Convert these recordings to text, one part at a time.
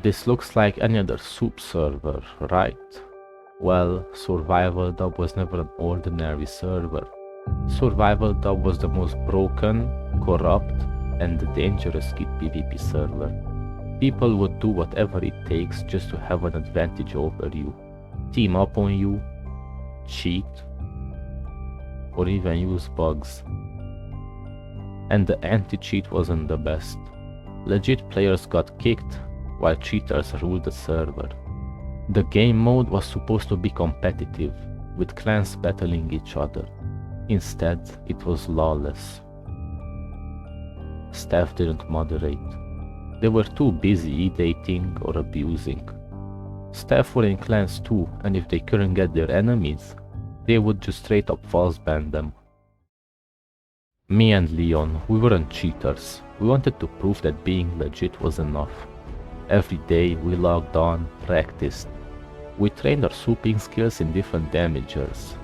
This looks like any other soup server, right? Well, SurvivalDub was never an ordinary server. SurvivalDub was the most broken, corrupt, and dangerous KitPvP server. People would do whatever it takes just to have an advantage over you. Team up on you, cheat, or even use bugs. And the anti-cheat wasn't the best. Legit players got kicked, while cheaters ruled the server. The game mode was supposed to be competitive, with clans battling each other. Instead, it was lawless. Staff didn't moderate. They were too busy dating or abusing. Staff were in clans too, and if they couldn't get their enemies, they would just straight up false ban them. Me and Leon, we weren't cheaters. We wanted to prove that being legit was enough. Every day we logged on, practiced. We trained our souping skills in different damagers.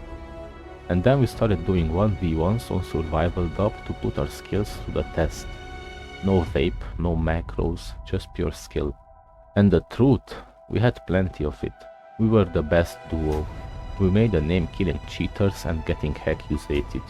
And then we started doing 1v1s on SurvivalDub to put our skills to the test. No vape, no macros, just pure skill. And the truth, we had plenty of it. We were the best duo. We made a name killing cheaters and getting accusated.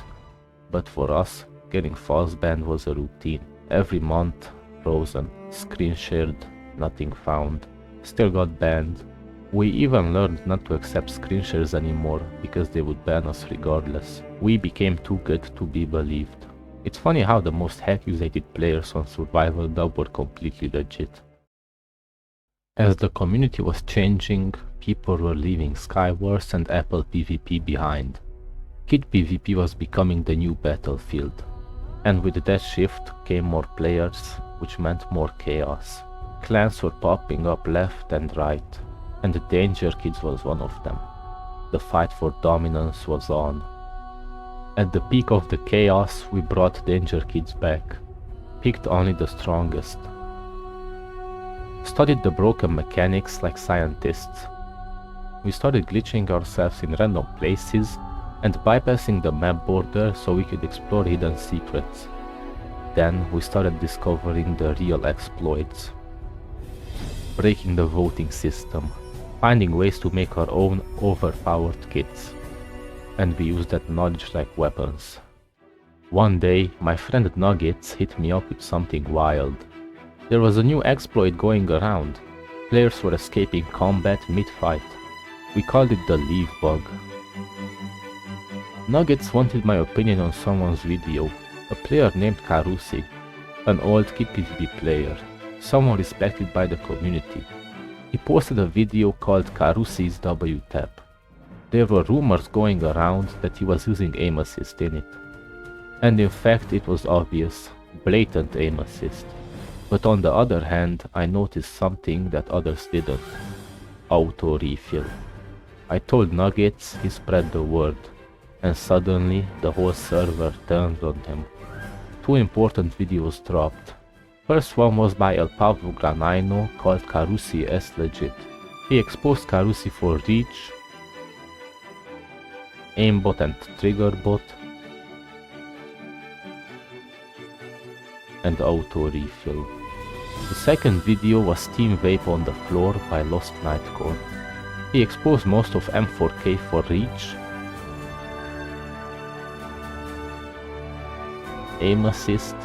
But for us, getting false banned was a routine. Every month, frozen, screen shared, nothing found. Still got banned. We even learned not to accept screen shares anymore because they would ban us regardless. We became too good to be believed. It's funny how the most accusated players on SurvivalDub were completely legit. As the community was changing, people were leaving Skywars and Apple PvP behind. KitPvP was becoming the new battlefield. And with that shift came more players, which meant more chaos. Clans were popping up left and right, and the DangerKids was one of them. The fight for dominance was on. At the peak of the chaos, we brought DangerKids back, picked only the strongest. Studied the broken mechanics like scientists. We started glitching ourselves in random places and bypassing the map border so we could explore hidden secrets. Then we started discovering the real exploits. Breaking the voting system, finding ways to make our own overpowered kits. And we used that knowledge like weapons. One day, my friend Nuggets hit me up with something wild. There was a new exploit going around. Players were escaping combat mid-fight. We called it the leave bug. Nuggets wanted my opinion on someone's video. A player named Karusi, an old KitPvP player, someone respected by the community. He posted a video called Karusi's W-Tap. There were rumors going around that he was using aim assist in it. And in fact it was obvious, blatant aim assist. But on the other hand, I noticed something that others didn't. Auto refill. I told Nuggets, he spread the word. And suddenly the whole server turned on him. Two important videos dropped. First one was by El Pablo Granino called Karusi S Legit. He exposed Karusi for reach, aimbot and triggerbot, and auto refill. The second video was Team Vape on the Floor by Lost Nightcore. He exposed most of M4K for reach, aim assist,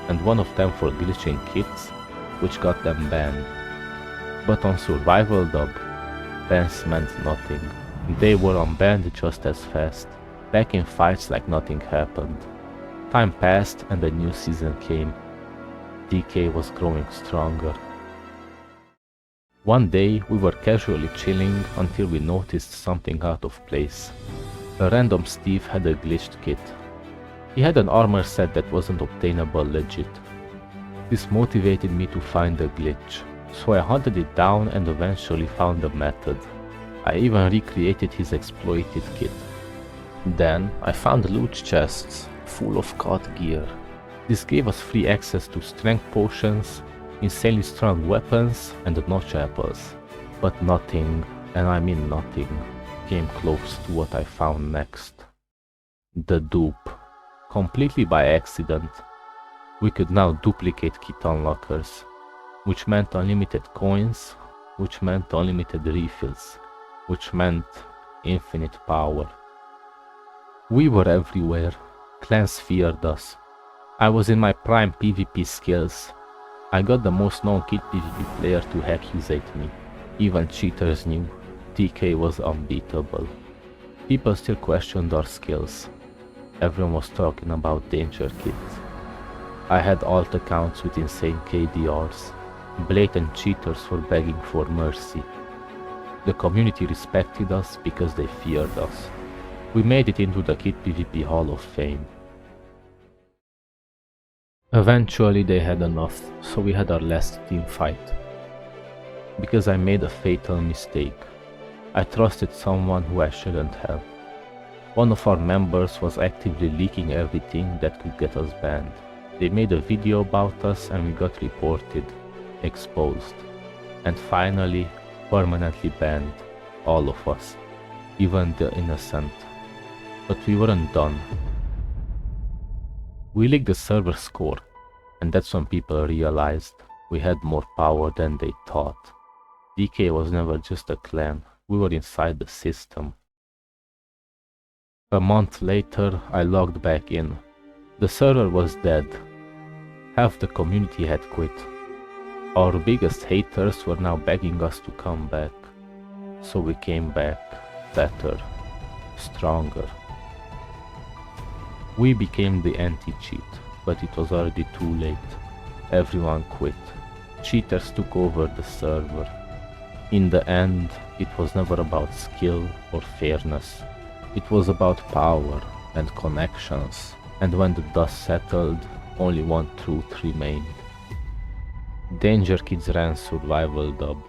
and one of them for glitching kits, which got them banned. But on SurvivalDub, bans meant nothing. They were unbanned just as fast, back in fights like nothing happened. Time passed and a new season came. DK was growing stronger. One day we were casually chilling until we noticed something out of place. A random Steve had a glitched kit. He had an armor set that wasn't obtainable legit. This motivated me to find the glitch, so I hunted it down and eventually found the method. I even recreated his exploited kit. Then I found loot chests full of COD gear. This gave us free access to strength potions, insanely strong weapons and notch apples. But nothing, and I mean nothing, came close to what I found next. The dupe. Completely by accident, we could now duplicate kit unlockers, which meant unlimited coins, which meant unlimited refills, which meant infinite power. We were everywhere. Clans feared us. I was in my prime PvP skills. I got the most known KitPvP player to accusate me. Even cheaters knew DK was unbeatable. People still questioned our skills. Everyone was talking about DangerKids. I had alt accounts with insane KDRs. Blatant cheaters were begging for mercy. The community respected us because they feared us. We made it into the KitPvP Hall of Fame. Eventually they had enough, so we had our last team fight. Because I made a fatal mistake. I trusted someone who I shouldn't have. One of our members was actively leaking everything that could get us banned. They made a video about us and we got reported, exposed, and finally permanently banned, all of us, even the innocent. But we weren't done. We leaked the server score, and that's when people realized we had more power than they thought. DK was never just a clan, we were inside the system. A month later, I logged back in. The server was dead. Half the community had quit. Our biggest haters were now begging us to come back. So we came back, better, stronger. We became the anti-cheat, but it was already too late. Everyone quit. Cheaters took over the server. In the end, it was never about skill or fairness. It was about power and connections, and when the dust settled, only one truth remained. DangerKids ran SurvivalDub.